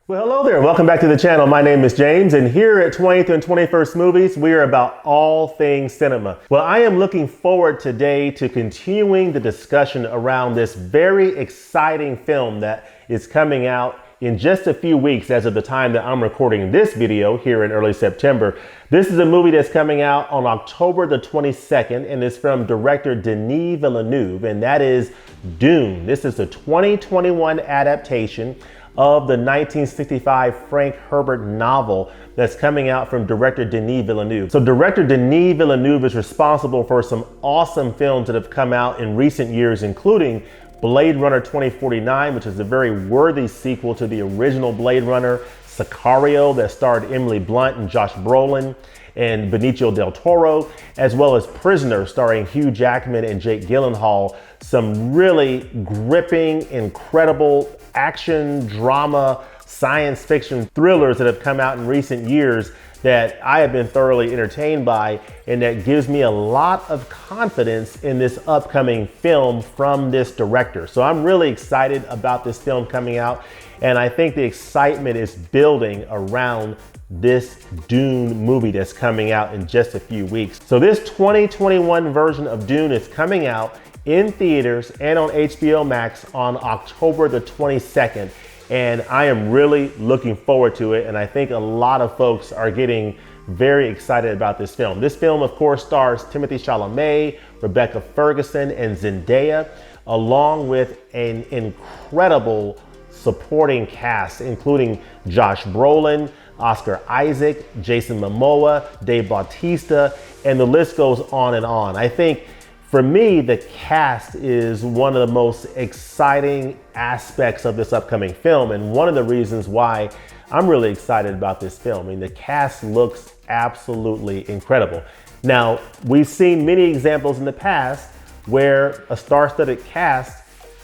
Well, hello there. Welcome back to the channel. My name is James, and here at 20th and 21st Movies, we are about all things cinema. Well, I am looking forward today to continuing the discussion around this very exciting film that is coming out in just a few weeks as of the time that I'm recording this video here in early September. This is a movie that's coming out on October the 22nd, and it's from director Denis Villeneuve, and that is Dune. This is the 2021 adaptation of the 1965 Frank Herbert novel that's coming out from director Denis Villeneuve. So director Denis Villeneuve is responsible for some awesome films that have come out in recent years, including Blade Runner 2049, which is a very worthy sequel to the original Blade Runner, Sicario, that starred Emily Blunt and Josh Brolin and Benicio del Toro, as well as Prisoner, starring Hugh Jackman and Jake Gyllenhaal. Some really gripping, incredible action, drama, science fiction thrillers that have come out in recent years that I have been thoroughly entertained by, and that gives me a lot of confidence in this upcoming film from this director. So I'm really excited about this film coming out, and I think the excitement is building around this Dune movie that's coming out in just a few weeks. So this 2021 version of Dune is coming out in theaters and on HBO Max on October the 22nd. And I am really looking forward to it. And I think a lot of folks are getting very excited about this film. This film, of course, stars Timothee Chalamet, Rebecca Ferguson, and Zendaya, along with an incredible supporting cast, including Josh Brolin, Oscar Isaac, Jason Momoa, Dave Bautista, and the list goes on and on. I think for me, the cast is one of the most exciting aspects of this upcoming film, and one of the reasons why I'm really excited about this film. I mean, the cast looks absolutely incredible. Now, we've seen many examples in the past where a star-studded cast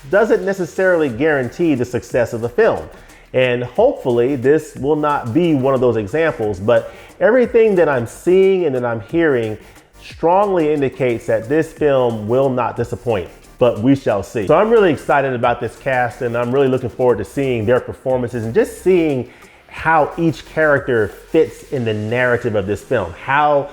doesn't necessarily guarantee the success of the film. And hopefully this will not be one of those examples, but everything that I'm seeing and that I'm hearing strongly indicates that this film will not disappoint, but we shall see. So I'm really excited about this cast, and I'm really looking forward to seeing their performances and just seeing how each character fits in the narrative of this film, how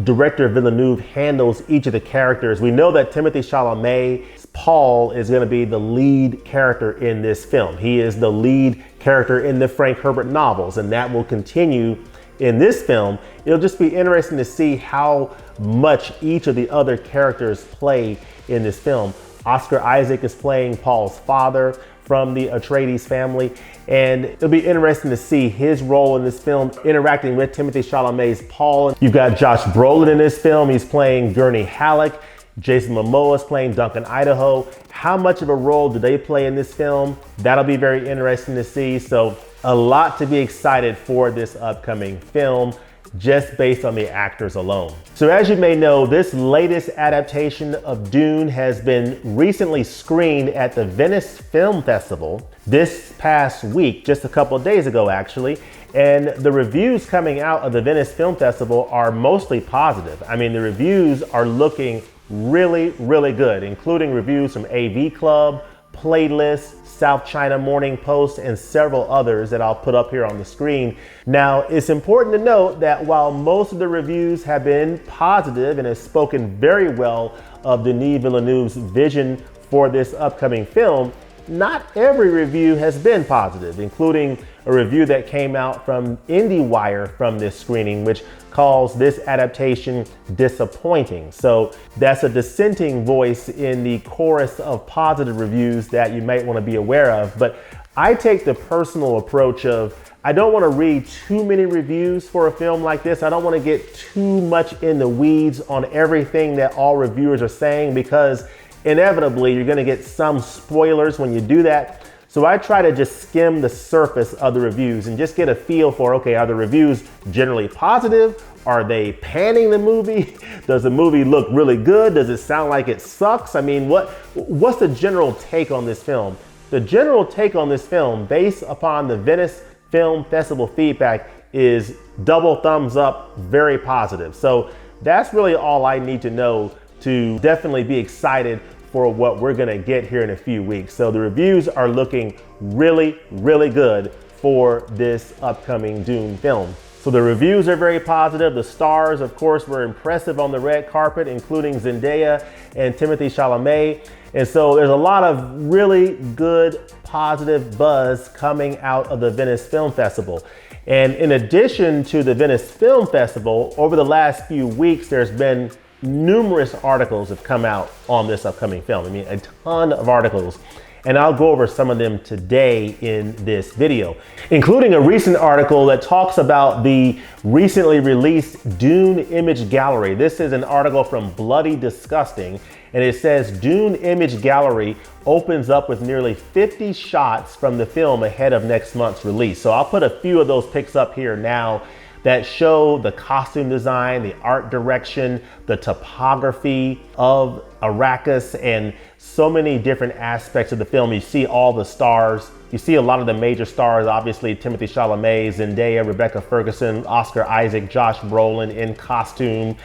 director Villeneuve handles each of the characters. We know that Timothée Chalamet's Paul is going to be the lead character in this film. He is the lead character in the Frank Herbert novels, and that will continue in this film. It'll just be interesting to see how much each of the other characters play in this film. Oscar Isaac is playing Paul's father from the Atreides family, and it'll be interesting to see his role in this film interacting with Timothée Chalamet's Paul. You've got Josh Brolin in this film. He's playing Gurney Halleck. Jason Momoa is playing Duncan Idaho. How much of a role do they play in this film? That'll be very interesting to see. So a lot to be excited for this upcoming film, just based on the actors alone. So as you may know, this latest adaptation of Dune has been recently screened at the Venice Film Festival this past week, just a couple of days ago actually. And the reviews coming out of the Venice Film Festival are mostly positive. I mean, the reviews are looking really, really good, including reviews from AV Club, Playlist, South China Morning Post, and several others that I'll put up here on the screen. Now, it's important to note that while most of the reviews have been positive and have spoken very well of Denis Villeneuve's vision for this upcoming film, not every review has been positive, including a review that came out from IndieWire from this screening, which calls this adaptation disappointing. So that's a dissenting voice in the chorus of positive reviews that you might want to be aware of. But I take the personal approach of, I don't want to read too many reviews for a film like this. I don't want to get too much in the weeds on everything that all reviewers are saying, because inevitably you're going to get some spoilers when you do that. So I try to just skim the surface of the reviews and just get a feel for, okay, are the reviews generally positive? Are they panning the movie? Does the movie look really good? Does it sound like it sucks? I mean, what's the general take on this film? The general take on this film, based upon the Venice Film Festival feedback, is double thumbs up, very positive. So that's really all I need to know to definitely be excited for what we're gonna get here in a few weeks. So the reviews are looking really, really good for this upcoming Dune film. So the reviews are very positive. The stars, of course, were impressive on the red carpet, including Zendaya and Timothee Chalamet. And so there's a lot of really good, positive buzz coming out of the Venice Film Festival. And in addition to the Venice Film Festival, over the last few weeks, there's been numerous articles have come out on this upcoming film. I mean, a ton of articles. And I'll go over some of them today in this video, including a recent article that talks about the recently released Dune Image Gallery. This is an article from Bloody Disgusting, and it says Dune Image Gallery opens up with nearly 50 shots from the film ahead of next month's release. So I'll put a few of those pics up here now that show the costume design, the art direction, the topography of Arrakis, and so many different aspects of the film. You see all the stars. You see a lot of the major stars, obviously Timothée Chalamet, Zendaya, Rebecca Ferguson, Oscar Isaac, Josh Brolin in costume.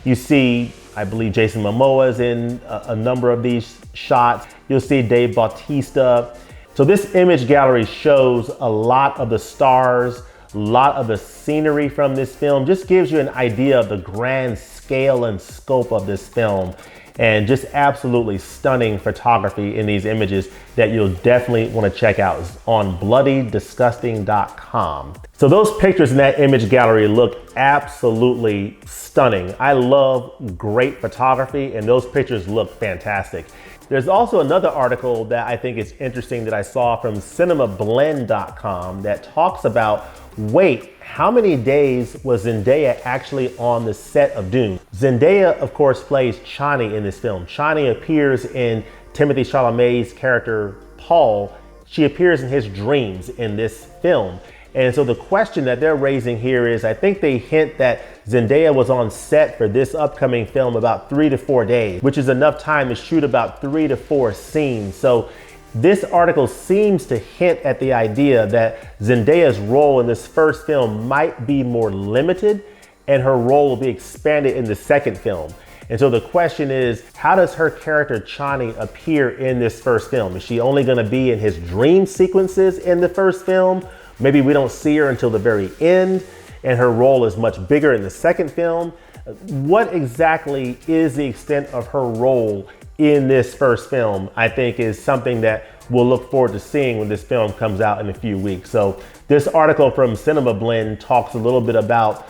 You see, I believe Jason Mamoa is in a number of these shots. You'll see Dave Bautista. So this image gallery shows a lot of the stars, a lot of the scenery from this film, just gives you an idea of the grand scale and scope of this film, and just absolutely stunning photography in these images that you'll definitely want to check out. It's on bloodydisgusting.com. So those pictures in that image gallery look absolutely stunning. I love great photography, and those pictures look fantastic. There's also another article that I think is interesting that I saw from cinemablend.com that talks about, wait, how many days was Zendaya actually on the set of Dune? Zendaya, of course, plays Chani in this film. Chani appears in Timothée Chalamet's character, Paul. She appears in his dreams in this film. And so the question that they're raising here is, I think they hint that Zendaya was on set for this upcoming film about 3 to 4 days, which is enough time to shoot about 3 to 4 scenes. So this article seems to hint at the idea that Zendaya's role in this first film might be more limited, and her role will be expanded in the second film. And so the question is, how does her character Chani appear in this first film? Is she only going to be in his dream sequences in the first film? Maybe we don't see her until the very end, and her role is much bigger in the second film. What exactly is the extent of her role in this first film, I think, is something that we'll look forward to seeing when this film comes out in a few weeks. So this article from Cinema Blend talks a little bit about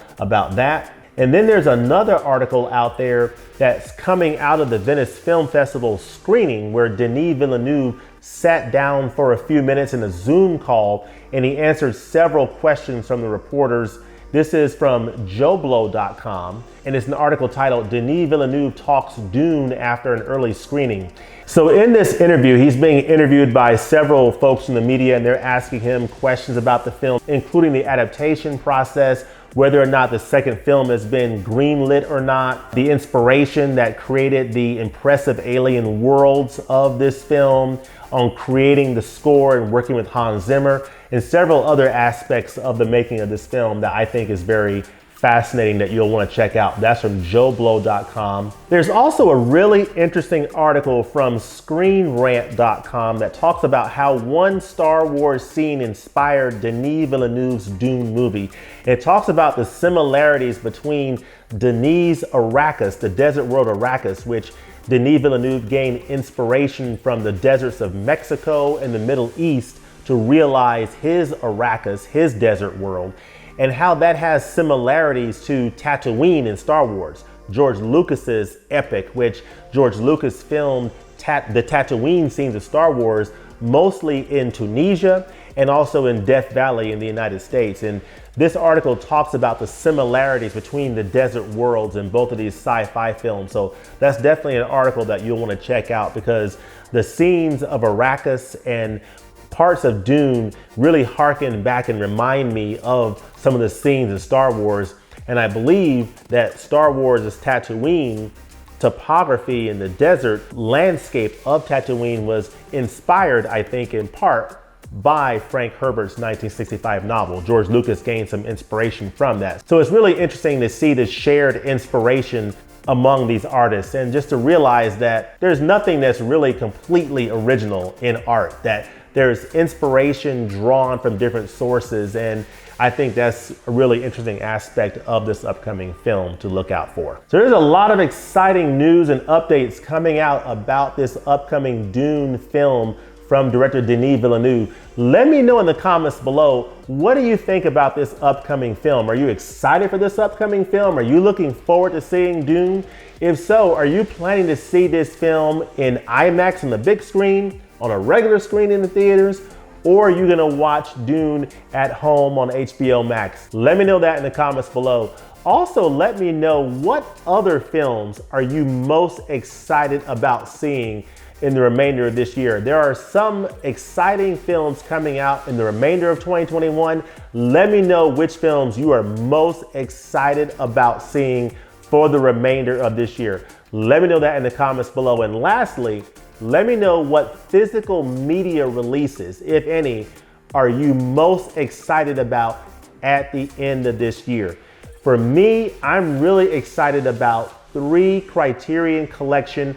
that. And then there's another article out there that's coming out of the Venice Film Festival screening, where Denis Villeneuve sat down for a few minutes in a Zoom call, and he answered several questions from the reporters. This is from joblo.com, and it's an article titled Denis Villeneuve Talks Dune After an Early Screening. So in this interview, he's being interviewed by several folks in the media, and they're asking him questions about the film, including the adaptation process, whether or not the second film has been greenlit or not, the inspiration that created the impressive alien worlds of this film, on creating the score and working with Hans Zimmer, and several other aspects of the making of this film that I think is very fascinating that you'll want to check out. That's from joblo.com. There's also a really interesting article from screenrant.com that talks about how one Star Wars scene inspired Denis Villeneuve's Dune movie. It talks about the similarities between Denis' Arrakis, the desert world Arrakis, which Denis Villeneuve gained inspiration from the deserts of Mexico and the Middle East to realize his Arrakis, his desert world, and how that has similarities to Tatooine in Star Wars, George Lucas's epic, which George Lucas filmed the Tatooine scenes of Star Wars mostly in Tunisia and also in Death Valley in the United States. And this article talks about the similarities between the desert worlds in both of these sci-fi films. So that's definitely an article that you'll want to check out, because the scenes of Arrakis and parts of Dune really harken back and remind me of some of the scenes in Star Wars. And I believe that Star Wars' Tatooine topography in the desert landscape of Tatooine was inspired, I think, in part by Frank Herbert's 1965 novel. George Lucas gained some inspiration from that. So it's really interesting to see this shared inspiration among these artists, and just to realize that there's nothing that's really completely original in art, that there's inspiration drawn from different sources, and I think that's a really interesting aspect of this upcoming film to look out for. So there's a lot of exciting news and updates coming out about this upcoming Dune film from director Denis Villeneuve. Let me know in the comments below, what do you think about this upcoming film? Are you excited for this upcoming film? Are you looking forward to seeing Dune? If so, are you planning to see this film in IMAX on the big screen, on a regular screen in the theaters, or are you gonna watch Dune at home on HBO Max? Let me know that in the comments below. Also, let me know what other films are you most excited about seeing in the remainder of this year. There are some exciting films coming out in the remainder of 2021. Let me know which films you are most excited about seeing for the remainder of this year. Let me know that in the comments below. And lastly, let me know what physical media releases, if any, are you most excited about at the end of this year. For me, I'm really excited about 3 Criterion Collection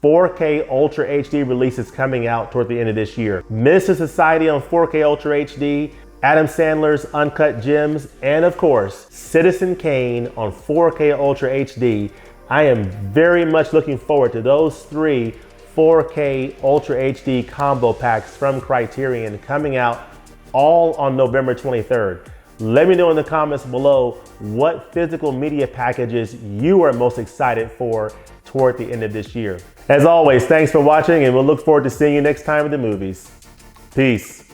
4K Ultra HD releases coming out toward the end of this year. Menace Society on 4K Ultra HD, Adam Sandler's Uncut Gems, and of course, Citizen Kane on 4K Ultra HD. I am very much looking forward to those 3 4K Ultra HD combo packs from Criterion coming out all on November 23rd. Let me know in the comments below what physical media packages you are most excited for toward the end of this year. As always, thanks for watching, and we'll look forward to seeing you next time at the movies. Peace.